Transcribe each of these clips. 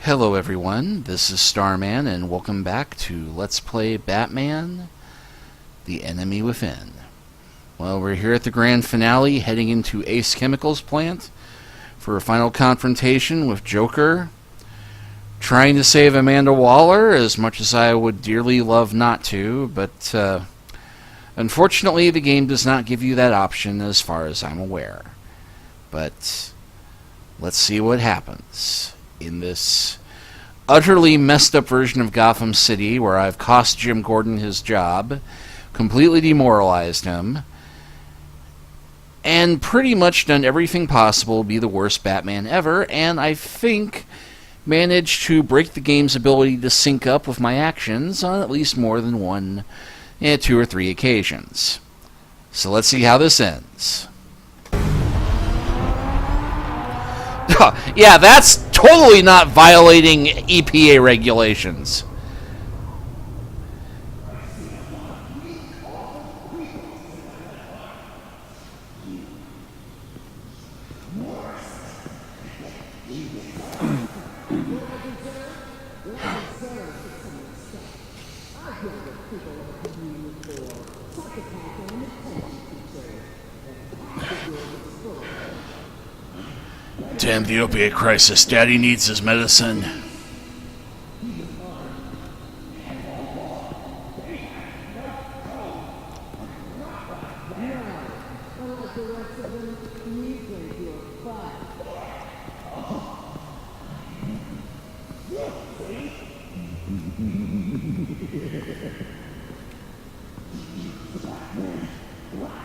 Hello everyone, this is Starman and welcome back to Let's Play Batman, The Enemy Within. Well, we're here at the grand finale, heading into Ace Chemicals plant for a final confrontation with Joker, trying to save Amanda Waller, as much as I would dearly love not to, but unfortunately the game does not give you that option as far as I'm aware. But let's see what happens in this utterly messed up version of Gotham City, where I've cost Jim Gordon his job, completely demoralized him, and pretty much done everything possible to be the worst Batman ever, and I think managed to break the game's ability to sync up with my actions on at least more than one, two or three occasions. So let's see how this ends. Yeah, that's totally not violating EPA regulations. Damn the opiate crisis. Daddy needs his medicine.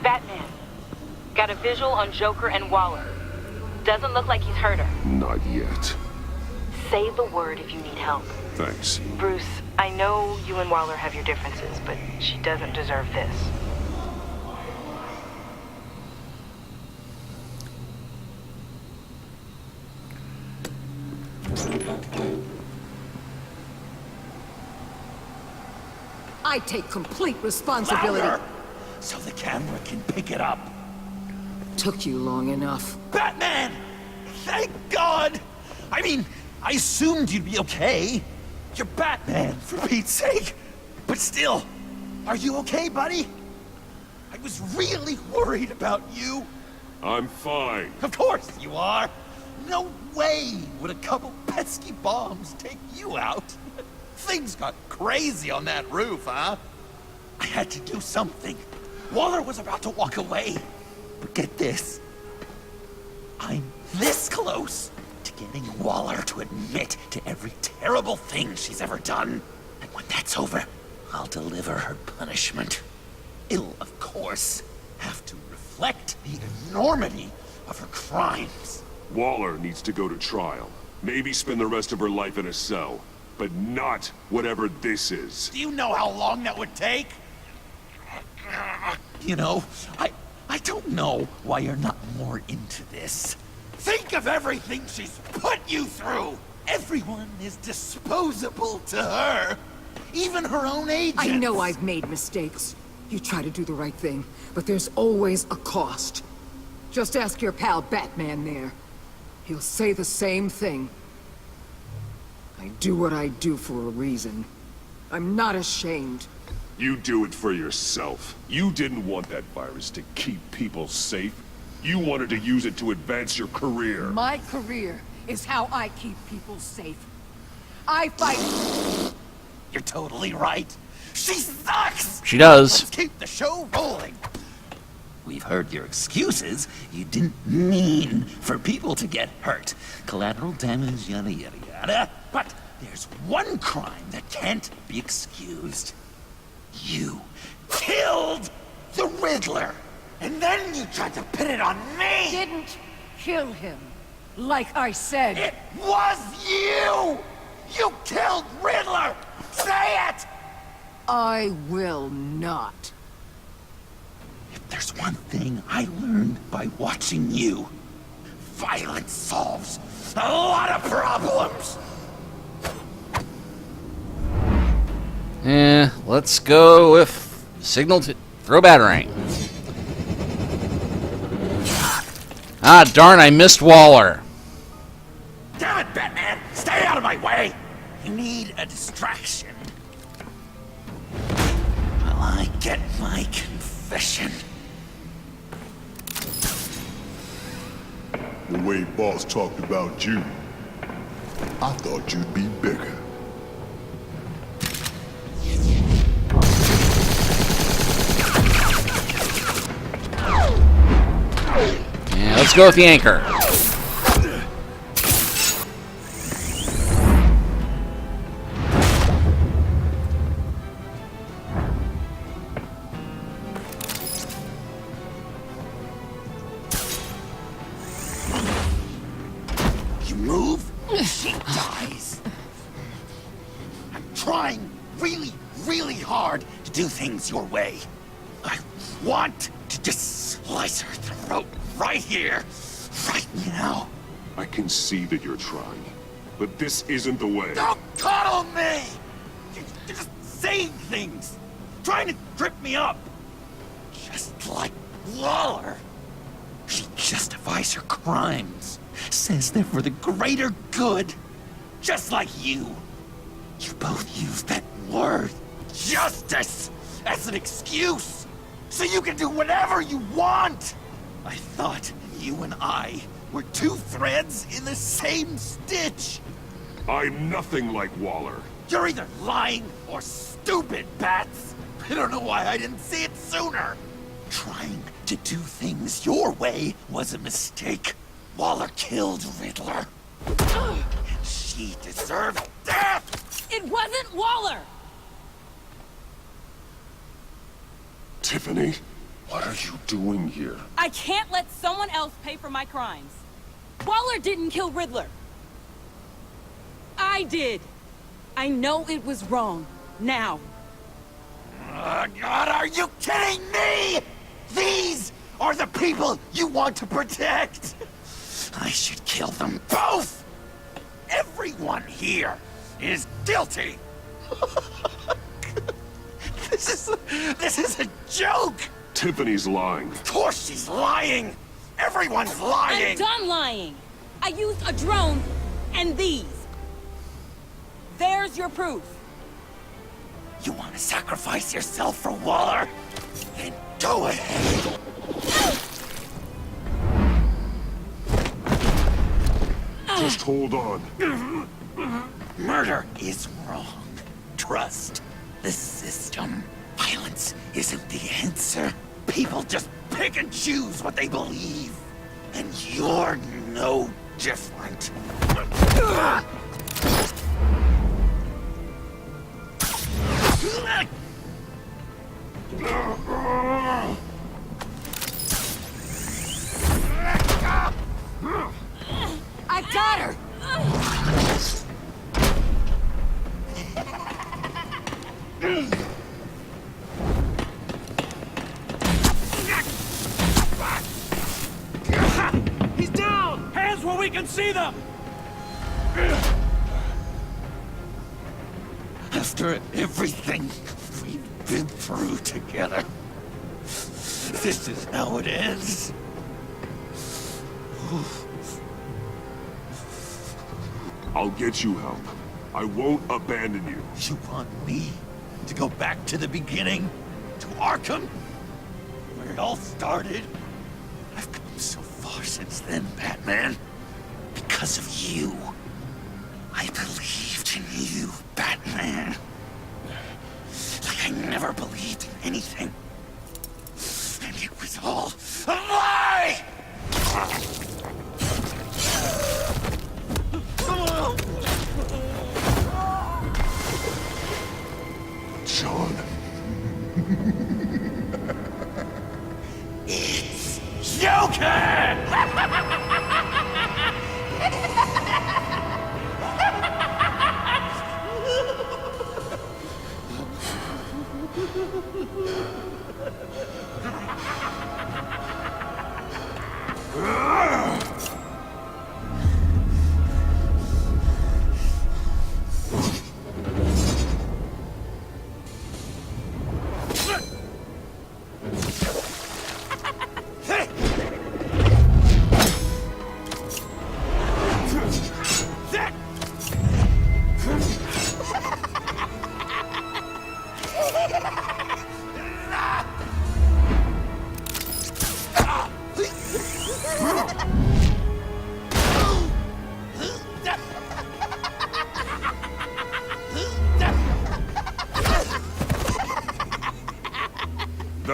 Batman, got a visual on Joker and Waller. Doesn't look like he's hurt her. Not yet. Say the word if you need help. Thanks. Bruce, I know you and Waller have your differences, but she doesn't deserve this. I take complete responsibility. Louder, so the camera can pick it up. Took you long enough. Batman! Thank God! I mean, I assumed you'd be okay. You're Batman, for Pete's sake. But still, are you okay, buddy? I was really worried about you. I'm fine. Of course you are. No way would a couple pesky bombs take you out. Things got crazy on that roof, huh? I had to do something. Waller was about to walk away. But get this. I'm this close to getting Waller to admit to every terrible thing she's ever done. And when that's over, I'll deliver her punishment. It'll, of course, have to reflect the enormity of her crimes. Waller needs to go to trial. Maybe spend the rest of her life in a cell. But not whatever this is. Do you know how long that would take? You know, I don't know why you're not more into this. Think of everything she's put you through! Everyone is disposable to her. Even her own agents. I know I've made mistakes. You try to do the right thing, but there's always a cost. Just ask your pal Batman there. He'll say the same thing. I do what I do for a reason. I'm not ashamed. You do it for yourself. You didn't want that virus to keep people safe. You wanted to use it to advance your career. My career is how I keep people safe. I fight. You're totally right. She sucks! She does. Let's keep the show rolling. We've heard your excuses. You didn't mean for people to get hurt. Collateral damage, yada yada yada. But there's one crime that can't be excused. You killed the Riddler! And then you tried to pin it on me! Didn't kill him, like I said. It was you! You killed Riddler! Say it! I will not. If there's one thing I learned by watching you, violence solves a lot of problems! Let's go with signal to throw batarang. Ah, darn, I missed Waller. Damn it, Batman! Stay out of my my way. You need a distraction. While I get my confession. The way Boss talked about you, I thought you'd be bigger. Yeah, let's go with the anchor. You move, she dies. I'm trying really, really hard to do things your way. I want to just slice her throat right here, right now. I can see that you're trying, but this isn't the way. Don't coddle me! You're just saying things, trying to trip me up. Just like Waller. She justifies her crimes, says they're for the greater good, just like you. You both use that word, justice, as an excuse, so you can do whatever you want. I thought you and I were two threads in the same stitch. I'm nothing like Waller. You're either lying or stupid, Bats. I don't know why I didn't see it sooner. Trying to do things your way was a mistake. Waller killed Riddler. And she deserved death! It wasn't Waller! Tiffany, what are you doing here? I can't let someone else pay for my crimes. Waller didn't kill Riddler. I did. I know it was wrong. Now. God, are you kidding me? These are the people you want to protect. I should kill them both. Everyone here is guilty. This is a joke. Tiffany's lying. Of course she's lying. Everyone's lying. I'm done lying. I used a drone and these. There's your proof. You want to sacrifice yourself for Waller? Then go ahead. Just hold on. Murder is wrong. Trust the system. Violence isn't the answer. People just pick and choose what they believe. And you're no different. I got her! He's down! Hands where we can see them! After everything we've been through together, this is how it ends. I'll get you help. I won't abandon you. You want me to go back to the beginning? To Arkham? Where it all started? I've come so far since then, Batman. Because of you. I believed in you, Batman. Like I never believed in anything. And it was all a lie! John. It's Joker!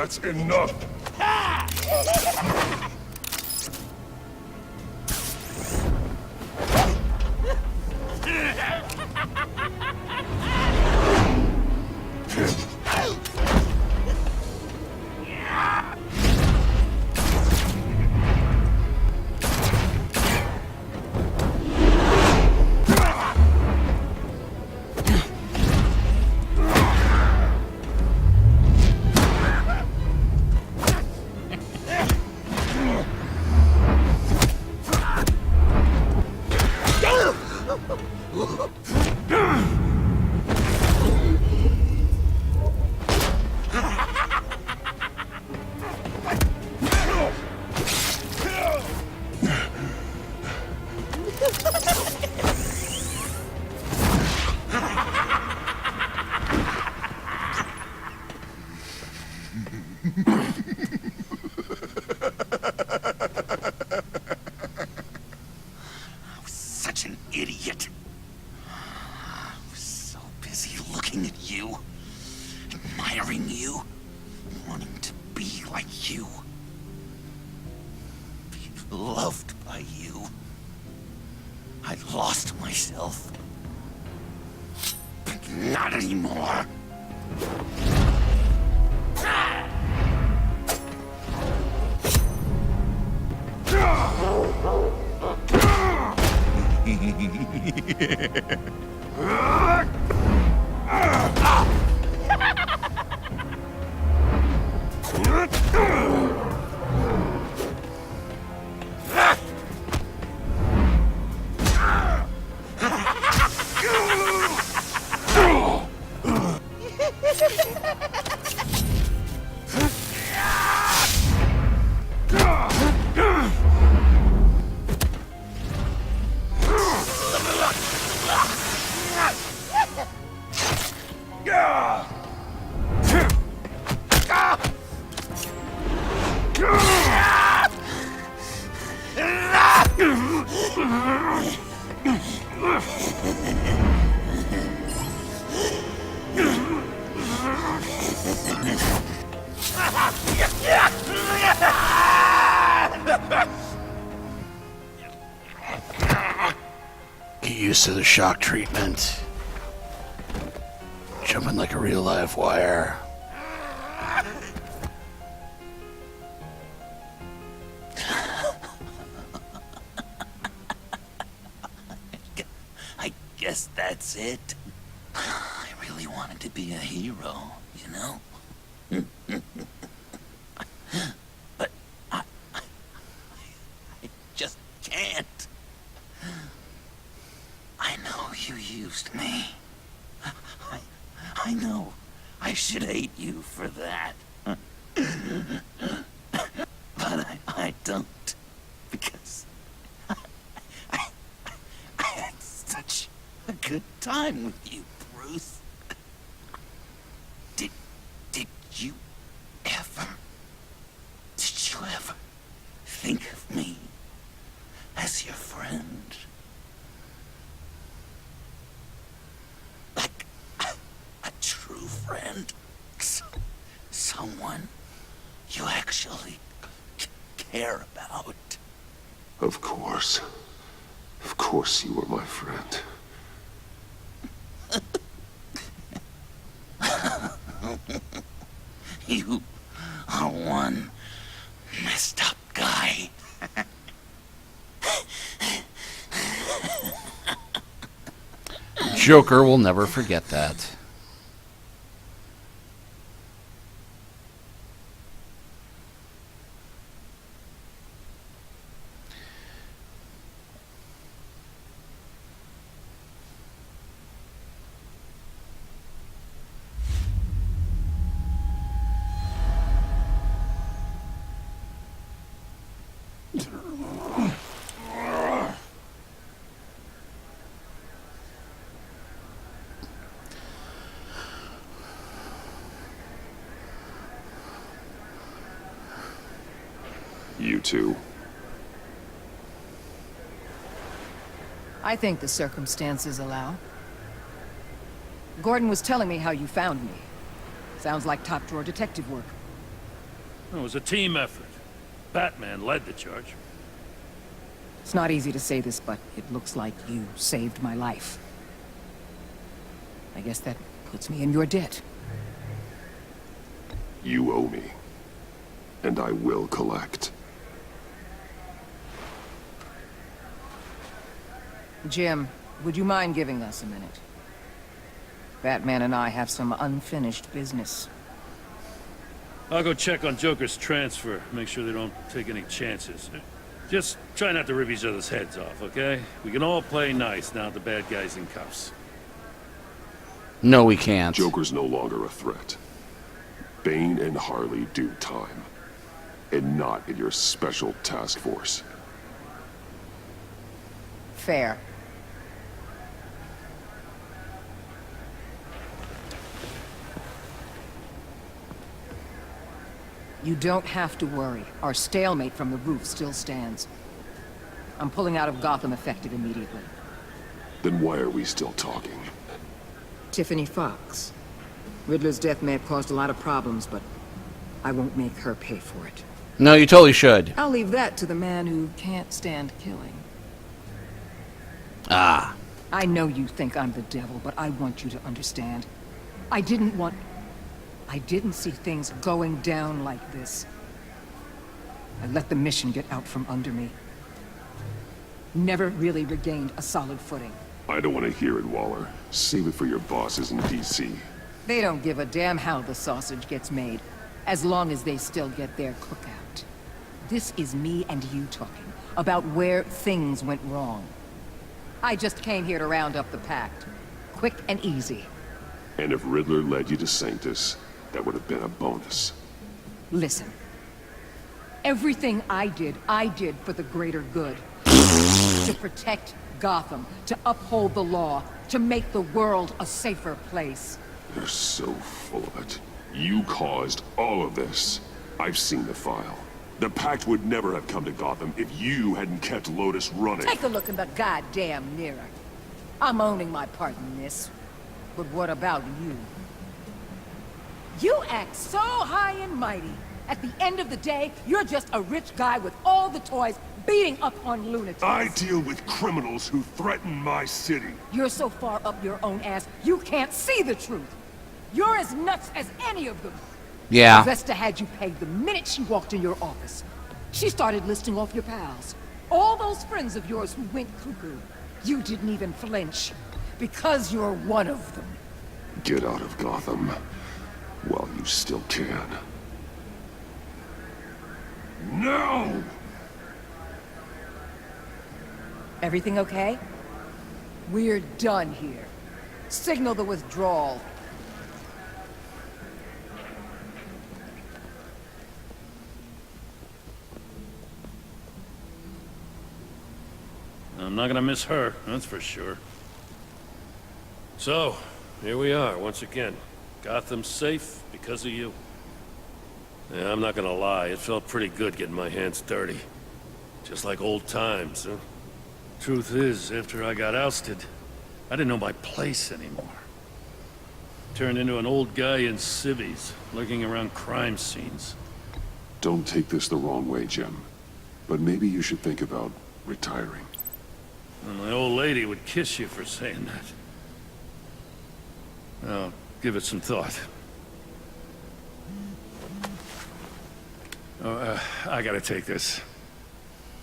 That's enough! Such an idiot. I was so busy looking at you, admiring you, wanting to be like you, be loved by you. I lost myself. But not anymore. Get used to the shock treatment. Jumping like a real live wire. I guess that's it. I really wanted to be a hero, you know? But I just can't. I know you used me. I know I should hate you for that. But I don't. Because I had such a good time with you, Bruce. Did you ever think of me as your friend? Like a true friend? Someone you actually care about? Of course. Of course you were my friend. You are one messed up guy. Joker will never forget that. You two. I think the circumstances allow. Gordon was telling me how you found me. Sounds like top-drawer detective work. It was a team effort. Batman led the charge. It's not easy to say this, but it looks like you saved my life. I guess that puts me in your debt. You owe me. And I will collect. Jim, would you mind giving us a minute? Batman and I have some unfinished business. I'll go check on Joker's transfer, make sure they don't take any chances. Just try not to rip each other's heads off, okay? We can all play nice now that the bad guy's in cuffs. No, we can't. Joker's no longer a threat. Bane and Harley do time. And not in your special task force. Fair. You don't have to worry. Our stalemate from the roof still stands. I'm pulling out of Gotham effective immediately. Then why are we still talking? Tiffany Fox. Riddler's death may have caused a lot of problems, but I won't make her pay for it. No, you totally should. I'll leave that to the man who can't stand killing. Ah. I know you think I'm the devil, but I want you to understand. I didn't see things going down like this. I let the mission get out from under me. Never really regained a solid footing. I don't want to hear it, Waller. Save it for your bosses in DC. They don't give a damn how the sausage gets made, as long as they still get their cookout. This is me and you talking about where things went wrong. I just came here to round up the pact. Quick and easy. And if Riddler led you to Sanctus, that would have been a bonus. Listen. Everything I did for the greater good. To protect Gotham, to uphold the law, to make the world a safer place. You're so full of it. You caused all of this. I've seen the file. The Pact would never have come to Gotham if you hadn't kept Lotus running. Take a look in the goddamn mirror. I'm owning my part in this. But what about you? You act so high and mighty. At the end of the day, you're just a rich guy with all the toys beating up on lunatics. I deal with criminals who threaten my city. You're so far up your own ass, you can't see the truth. You're as nuts as any of them. Yeah. Vesta had you pegged the minute she walked in your office. She started listing off your pals. All those friends of yours who went cuckoo. You didn't even flinch. Because you're one of them. Get out of Gotham while you still can. No! Everything okay? We're done here. Signal the withdrawal. I'm not gonna miss her, that's for sure. So, here we are, once again. Gotham's safe because of you. Yeah, I'm not gonna lie, it felt pretty good getting my hands dirty. Just like old times, huh? Truth is, after I got ousted, I didn't know my place anymore. Turned into an old guy in civvies, lurking around crime scenes. Don't take this the wrong way, Jim. But maybe you should think about retiring. And my old lady would kiss you for saying that. I'll give it some thought. Oh, I gotta take this.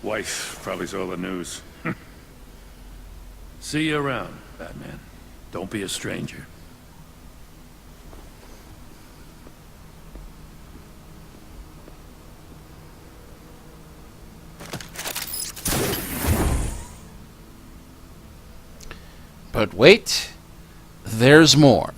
Wife probably saw the news. See you around, Batman. Don't be a stranger. But wait, there's more.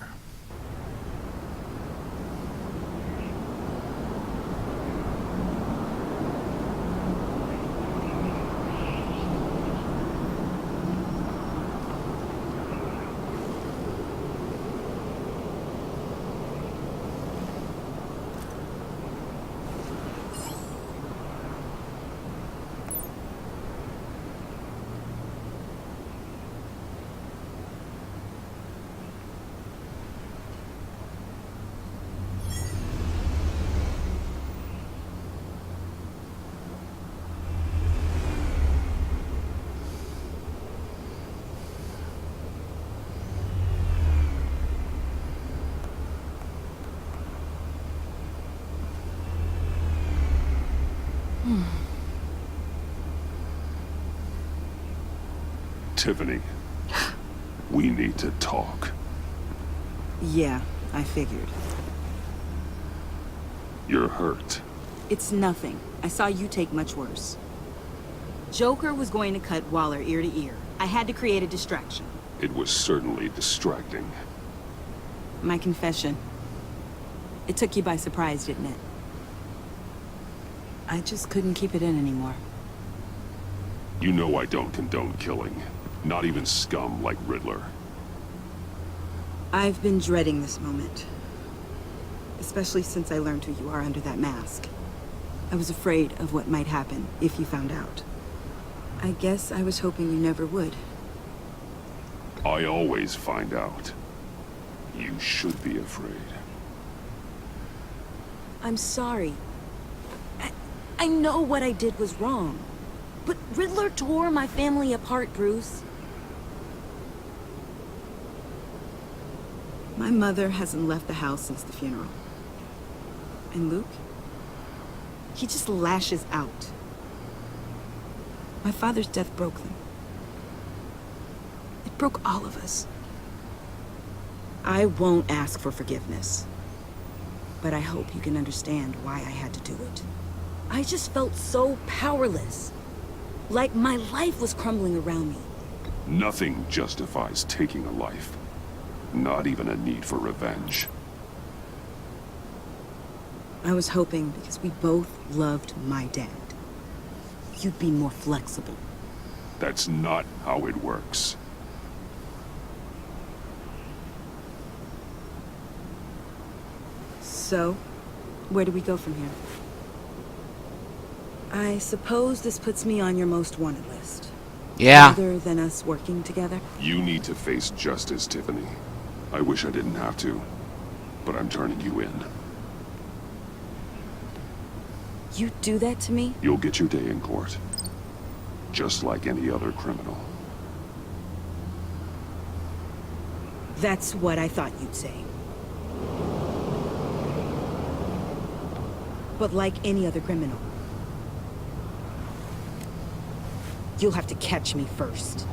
Tiffany, we need to talk. Yeah, I figured. You're hurt. It's nothing. I saw you take much worse. Joker was going to cut Waller ear to ear. I had to create a distraction. It was certainly distracting. My confession. It took you by surprise, didn't it? I just couldn't keep it in anymore. You know I don't condone killing. Not even scum like Riddler. I've been dreading this moment. Especially since I learned who you are under that mask. I was afraid of what might happen if you found out. I guess I was hoping you never would. I always find out. You should be afraid. I'm sorry. I know what I did was wrong. But Riddler tore my family apart, Bruce. My mother hasn't left the house since the funeral. And Luke? He just lashes out. My father's death broke them. It broke all of us. I won't ask for forgiveness. But I hope you can understand why I had to do it. I just felt so powerless. Like my life was crumbling around me. Nothing justifies taking a life. Not even a need for revenge. I was hoping because we both loved my dad. You'd be more flexible. That's not how it works. So, where do we go from here? I suppose this puts me on your most wanted list. Yeah. Other than us working together? You need to face justice, Tiffany. I wish I didn't have to, but I'm turning you in. You do that to me? You'll get your day in court. Just like any other criminal. That's what I thought you'd say. But like any other criminal, you'll have to catch me first.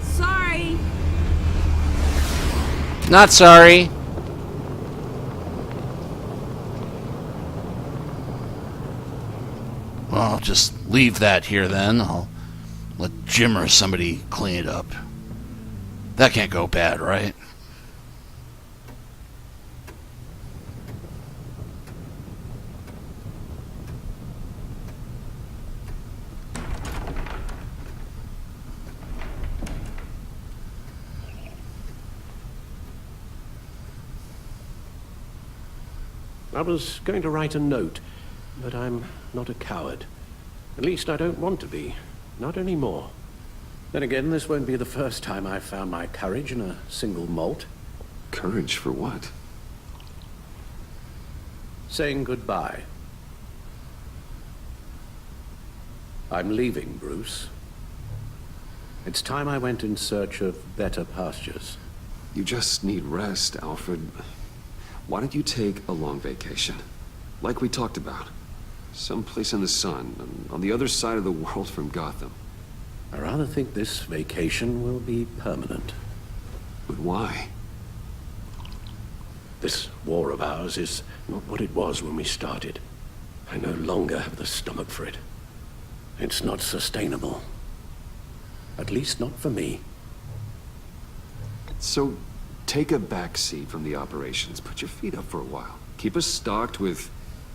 Sorry. Not sorry. Well, I'll just leave that here then. I'll let Jim or somebody clean it up. That can't go bad, right? I was going to write a note, but I'm not a coward. At least I don't want to be. Not anymore. Then again, this won't be the first time I've found my courage in a single malt. Courage for what? Saying goodbye. I'm leaving, Bruce. It's time I went in search of better pastures. You just need rest, Alfred. Why don't you take a long vacation? Like we talked about. Someplace in the sun, on the other side of the world from Gotham. I rather think this vacation will be permanent. But why? This war of ours is not what it was when we started. I no longer have the stomach for it. It's not sustainable. At least not for me. So, take a back seat from the operations. Put your feet up for a while. Keep us stocked with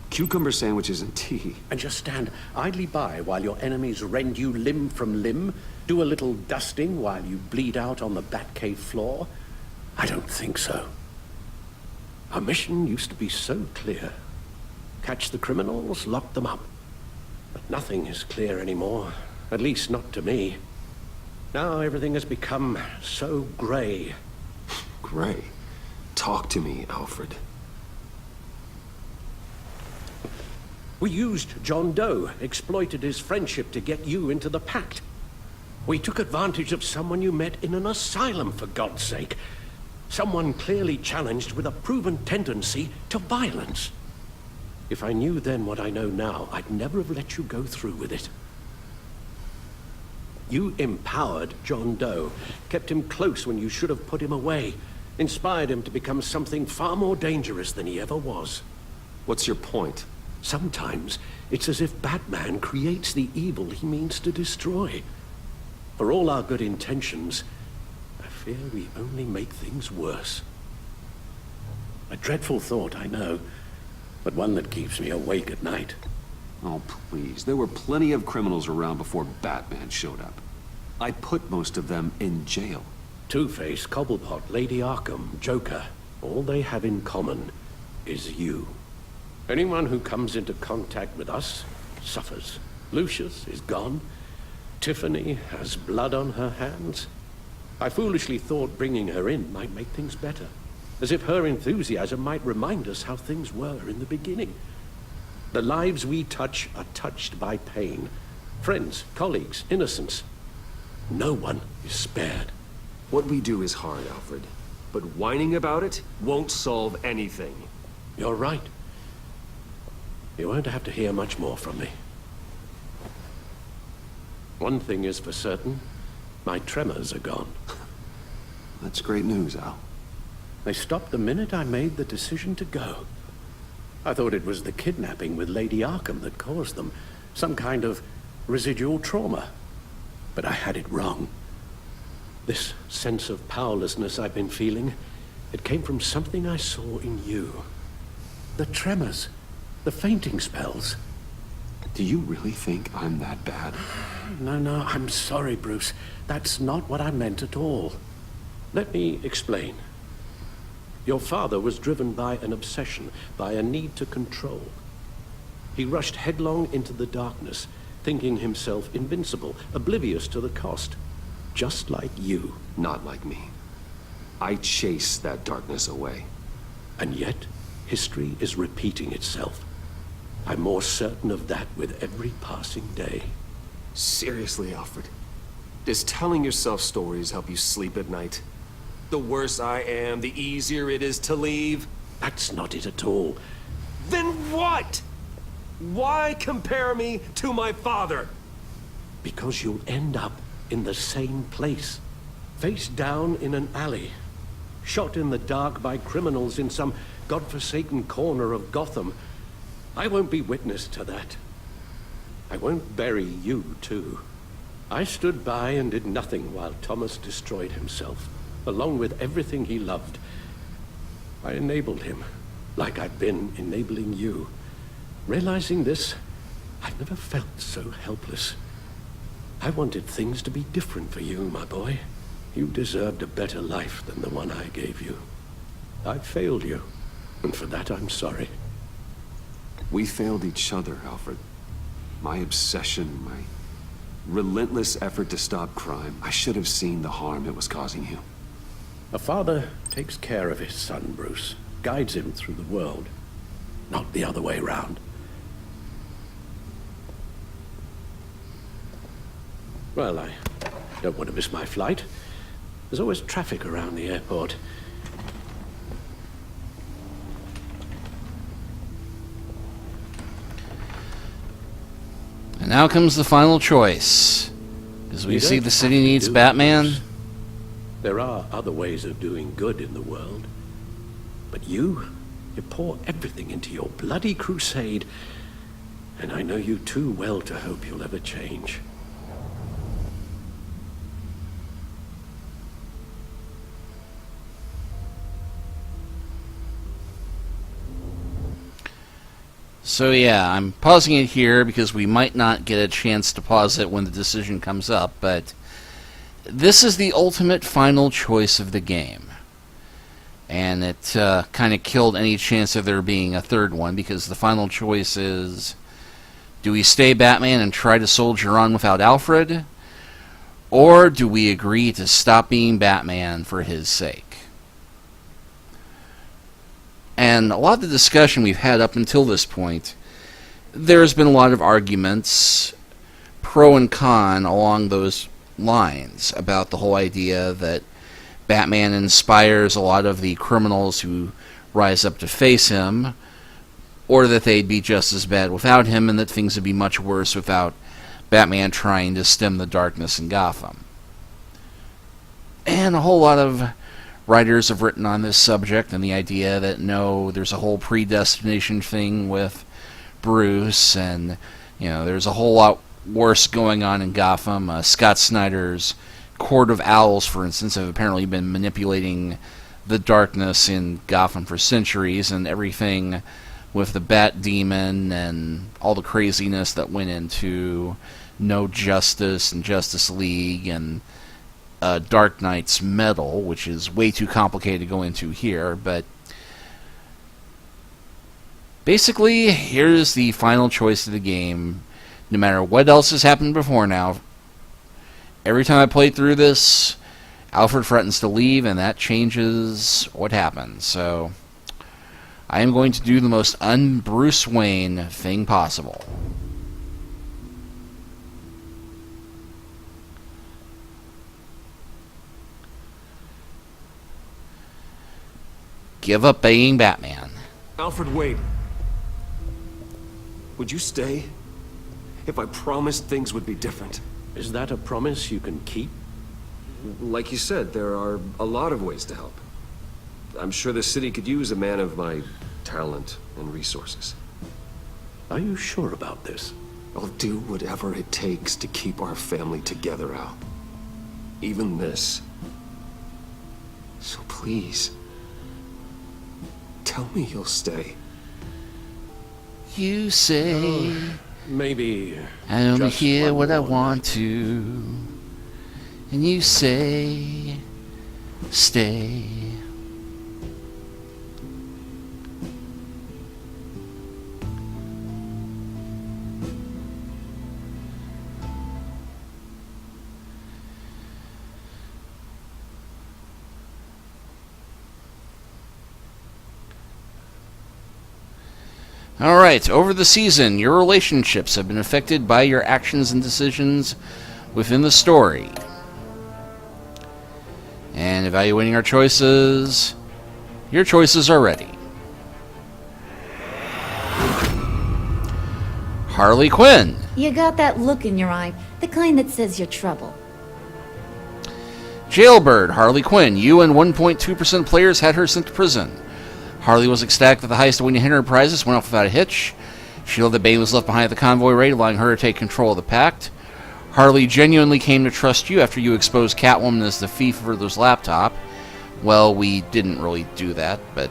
cucumber sandwiches and tea. And just stand idly by while your enemies rend you limb from limb? Do a little dusting while you bleed out on the Batcave floor? I don't think so. Our mission used to be so clear. Catch the criminals, lock them up. But nothing is clear anymore. At least not to me. Now everything has become so gray. Gray? Talk to me, Alfred. We used John Doe, exploited his friendship to get you into the pact. We took advantage of someone you met in an asylum, for God's sake. Someone clearly challenged with a proven tendency to violence. If I knew then what I know now, I'd never have let you go through with it. You empowered John Doe, kept him close when you should have put him away, inspired him to become something far more dangerous than he ever was. What's your point? Sometimes it's as if Batman creates the evil he means to destroy. For all our good intentions, I fear we only make things worse. A dreadful thought, I know, but one that keeps me awake at night. Oh, please. There were plenty of criminals around before Batman showed up. I put most of them in jail. Two-Face, Cobblepot, Lady Arkham, Joker, all they have in common is you. Anyone who comes into contact with us suffers. Lucius is gone. Tiffany has blood on her hands. I foolishly thought bringing her in might make things better, as if her enthusiasm might remind us how things were in the beginning. The lives we touch are touched by pain. Friends, colleagues, innocents. No one is spared. What we do is hard, Alfred. But whining about it won't solve anything. You're right. You won't have to hear much more from me. One thing is for certain. My tremors are gone. That's great news, Al. They stopped the minute I made the decision to go. I thought it was the kidnapping with Lady Arkham that caused them. Some kind of residual trauma. But I had it wrong. This sense of powerlessness I've been feeling, it came from something I saw in you. The tremors. The fainting spells. Do you really think I'm that bad? No, I'm sorry, Bruce. That's not what I meant at all. Let me explain. Your father was driven by an obsession, by a need to control. He rushed headlong into the darkness, thinking himself invincible, oblivious to the cost. Just like you. Not like me. I chase that darkness away. And yet, history is repeating itself. I'm more certain of that with every passing day. Seriously, Alfred. Does telling yourself stories help you sleep at night? The worse I am, the easier it is to leave? That's not it at all. Then what? Why compare me to my father? Because you'll end up in the same place. Face down in an alley. Shot in the dark by criminals in some godforsaken corner of Gotham. I won't be witness to that. I won't bury you, too. I stood by and did nothing while Thomas destroyed himself, along with everything he loved. I enabled him, like I've been enabling you. Realizing this, I've never felt so helpless. I wanted things to be different for you, my boy. You deserved a better life than the one I gave you. I failed you, and for that I'm sorry. We failed each other, Alfred. My obsession, my relentless effort to stop crime. I should have seen the harm it was causing you. A father takes care of his son, Bruce. Guides him through the world. Not the other way round. Well, I don't want to miss my flight. There's always traffic around the airport. And now comes the final choice. As we see, the city needs Batman. There are other ways of doing good in the world. But you pour everything into your bloody crusade. And I know you too well to hope you'll ever change. So yeah, I'm pausing it here because we might not get a chance to pause it when the decision comes up, but this is the ultimate final choice of the game. And it kind of killed any chance of there being a third one, because the final choice is, do we stay Batman and try to soldier on without Alfred? Or do we agree to stop being Batman for his sake? And a lot of the discussion we've had up until this point, there's been a lot of arguments, pro and con, along those lines, about the whole idea that Batman inspires a lot of the criminals who rise up to face him, or that they'd be just as bad without him, and that things would be much worse without Batman trying to stem the darkness in Gotham. And a whole lot of writers have written on this subject, and the idea that no, there's a whole predestination thing with Bruce, and there's a whole lot worse going on in Gotham. Scott Snyder's Court of Owls, for instance, have apparently been manipulating the darkness in Gotham for centuries, and everything with the Bat Demon and all the craziness that went into No Justice and Justice League and Dark Knight's Metal, which is way too complicated to go into here, but basically, here's the final choice of the game. No matter what else has happened before now, every time I play through this, Alfred threatens to leave, and that changes what happens. So, I am going to do the most un-Bruce Wayne thing possible. Give up being Batman. Alfred, wait. Would you stay? If I promised things would be different. Is that a promise you can keep? Like you said, there are a lot of ways to help. I'm sure the city could use a man of my talent and resources. Are you sure about this? I'll do whatever it takes to keep our family together, Al. Even this. So please, tell me you'll stay. You say Maybe. I only just hear one what I more want night. to, and you say stay. Alright, over the season, your relationships have been affected by your actions and decisions within the story. And evaluating our choices, your choices are ready. Harley Quinn. You got that look in your eye, the kind that says you're trouble. Jailbird, Harley Quinn. You and 1.2% of players had her sent to prison. Harley was ecstatic that the heist of winning enterprises went off without a hitch. She loved that Bane was left behind at the convoy raid, allowing her to take control of the Pact. Harley genuinely came to trust you after you exposed Catwoman as the thief of Riddler's laptop. Well, we didn't really do that, but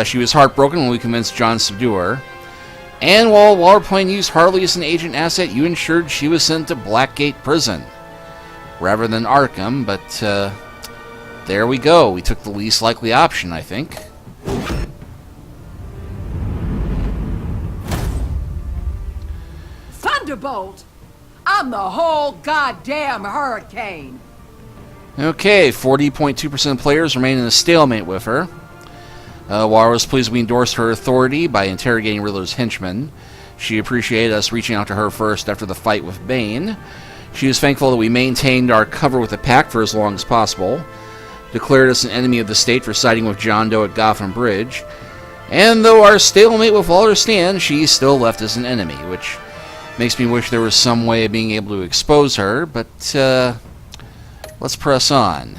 she was heartbroken when we convinced John to subdue her. And while Waterplane used Harley as an agent asset, you ensured she was sent to Blackgate Prison rather than Arkham, but there we go. We took the least likely option, I think. Thunderbolt! I'm the whole goddamn hurricane! Okay, 40.2% of players remain in a stalemate with her. Wara was pleased we endorsed her authority by interrogating Riddler's henchmen. She appreciated us reaching out to her first after the fight with Bane. She was thankful that we maintained our cover with the Pact for as long as possible. Declared us an enemy of the state for siding with John Doe at Gotham Bridge. And though our stalemate with Walter stands, she still left us an enemy, which makes me wish there was some way of being able to expose her, but let's press on.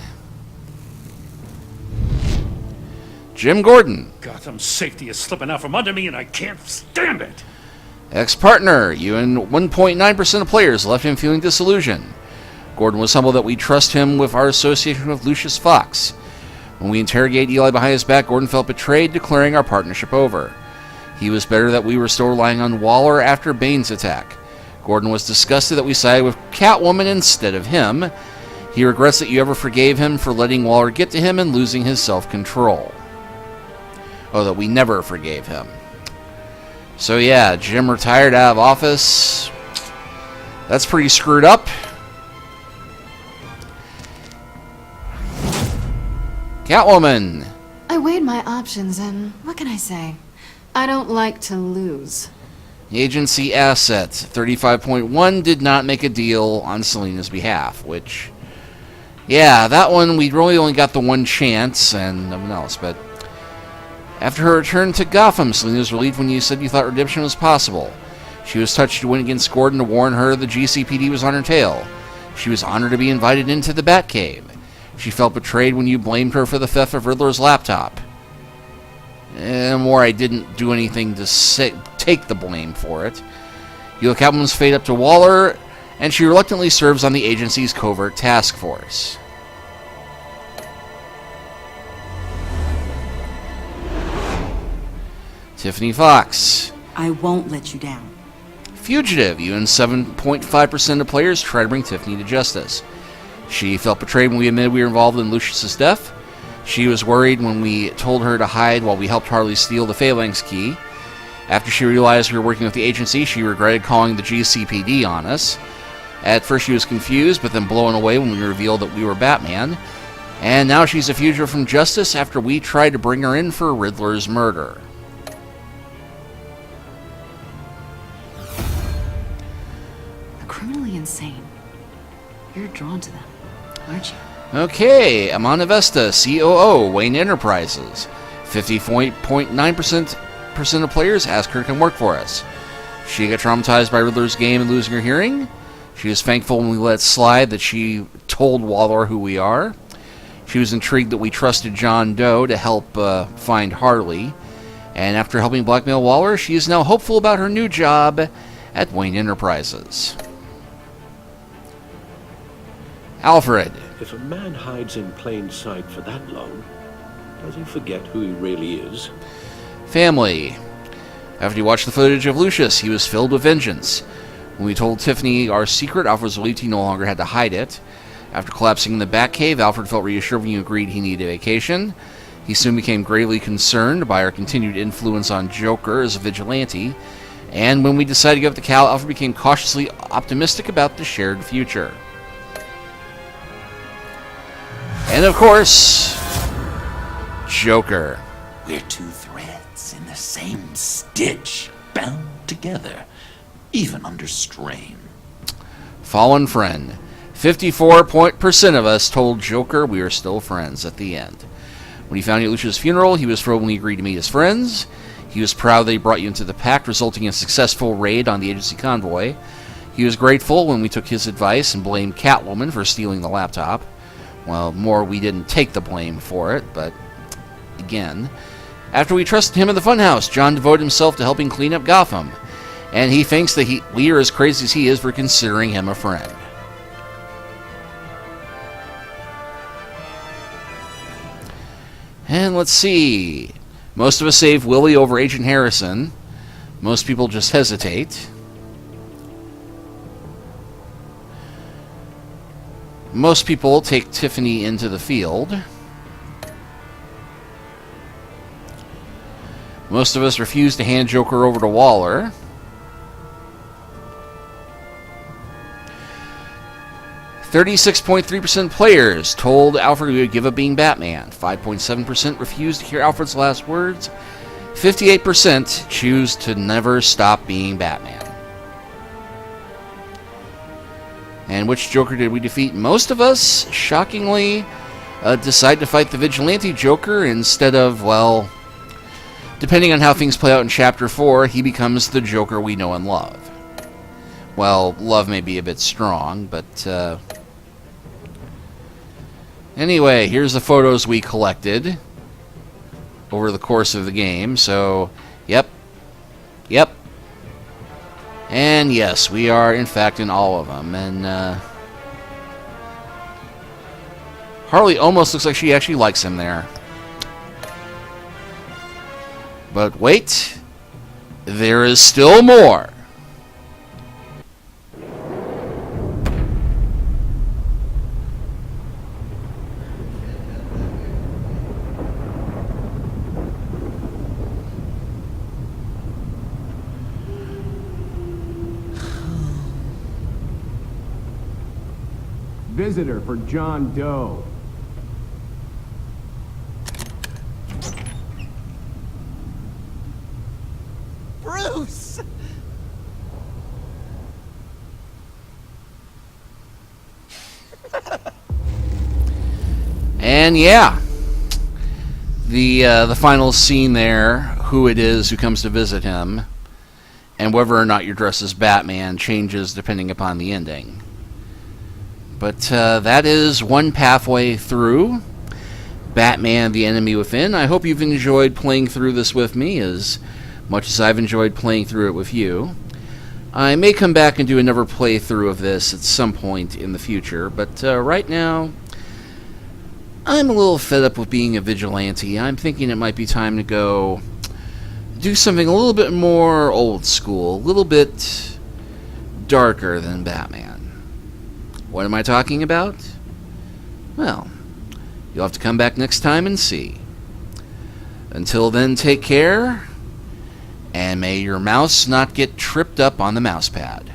Jim Gordon. Gotham's safety is slipping out from under me and I can't stand it. Ex-partner. You and 1.9% of players left him feeling disillusioned. Gordon was humbled that we trust him with our association with Lucius Fox. When we interrogated Eli behind his back, Gordon felt betrayed, declaring our partnership over. He was better that we were still relying on Waller after Bane's attack. Gordon was disgusted that we sided with Catwoman instead of him. He regrets that you ever forgave him for letting Waller get to him and losing his self-control. Oh, that we never forgave him. So yeah, Jim retired out of office. That's pretty screwed up. Catwoman. I weighed my options, and what can I say? I don't like to lose. Agency assets. 35.1 did not make a deal on Selina's behalf, which Yeah, that one, we really only got the one chance and nothing else, but after her return to Gotham, Selina was relieved when you said you thought redemption was possible. She was touched to win against Gordon to warn her the GCPD was on her tail. She was honored to be invited into the Batcave. She felt betrayed when you blamed her for the theft of Riddler's laptop. Or I didn't do anything to take the blame for it. You look Catwoman's fate up to Waller, and she reluctantly serves on the agency's covert task force. Tiffany Fox. I won't let you down. Fugitive. You and 7.5% of players try to bring Tiffany to justice. She felt betrayed when we admitted we were involved in Lucius's death. She was worried when we told her to hide while we helped Harley steal the Phalanx key. After she realized we were working with the agency, she regretted calling the GCPD on us. At first she was confused, but then blown away when we revealed that we were Batman. And now she's a fugitive from justice after we tried to bring her in for Riddler's murder. Criminally insane. You're drawn to them, aren't you? Okay, Amanda Vesta, COO, Wayne Enterprises. 50.9% of players ask her to come work for us. She got traumatized by Riddler's game and losing her hearing. She was thankful when we let it slide that she told Waller who we are. She was intrigued that we trusted John Doe to help find Harley. And after helping blackmail Waller, she is now hopeful about her new job at Wayne Enterprises. Alfred. If a man hides in plain sight for that long, does he forget who he really is? Family. After he watched the footage of Lucius, he was filled with vengeance. When we told Tiffany our secret, Alfred was relieved he no longer had to hide it. After collapsing in the Batcave, Alfred felt reassured when you agreed he needed a vacation. He soon became greatly concerned by our continued influence on Joker as a vigilante. And when we decided to give up to Cal, Alfred became cautiously optimistic about the shared future. And of course, Joker. We're two threads in the same stitch, bound together, even under strain. Fallen friend. 54% of us told Joker we were still friends at the end. When he found you at Lucia's funeral, he was thrilled when he agreed to meet his friends. He was proud that he brought you into the pact, resulting in a successful raid on the agency convoy. He was grateful when we took his advice and blamed Catwoman for stealing the laptop. Well, more, we didn't take the blame for it, but again. After we trusted him in the funhouse, John devoted himself to helping clean up Gotham. And he thinks that we are as crazy as he is for considering him a friend. And let's see. Most of us save Willie over Agent Harrison. Most people just hesitate. Most people take Tiffany into the field. Most of us refuse to hand Joker over to Waller. .3% players told Alfred we would give up being Batman. 5.7% refused to hear Alfred's last words. 58% choose to never stop being Batman. And which Joker did we defeat? Most of us, shockingly, decide to fight the Vigilante Joker instead of, well, depending on how things play out in Chapter 4, he becomes the Joker we know and love. Well, love may be a bit strong, but anyway, here's the photos we collected over the course of the game. So, yep, and yes, we are in fact in all of them. And Harley almost looks like she actually likes him there. But wait, there is still more. Visitor for John Doe. Bruce! And yeah, the final scene there, who it is who comes to visit him, and whether or not you're dressed as Batman changes depending upon the ending. But that is one pathway through Batman: The Enemy Within. I hope you've enjoyed playing through this with me as much as I've enjoyed playing through it with you. I may come back and do another playthrough of this at some point in the future, but right now, I'm a little fed up with being a vigilante. I'm thinking it might be time to go do something a little bit more old school, a little bit darker than Batman. What am I talking about? Well, you'll have to come back next time and see. Until then, take care, and may your mouse not get tripped up on the mouse pad.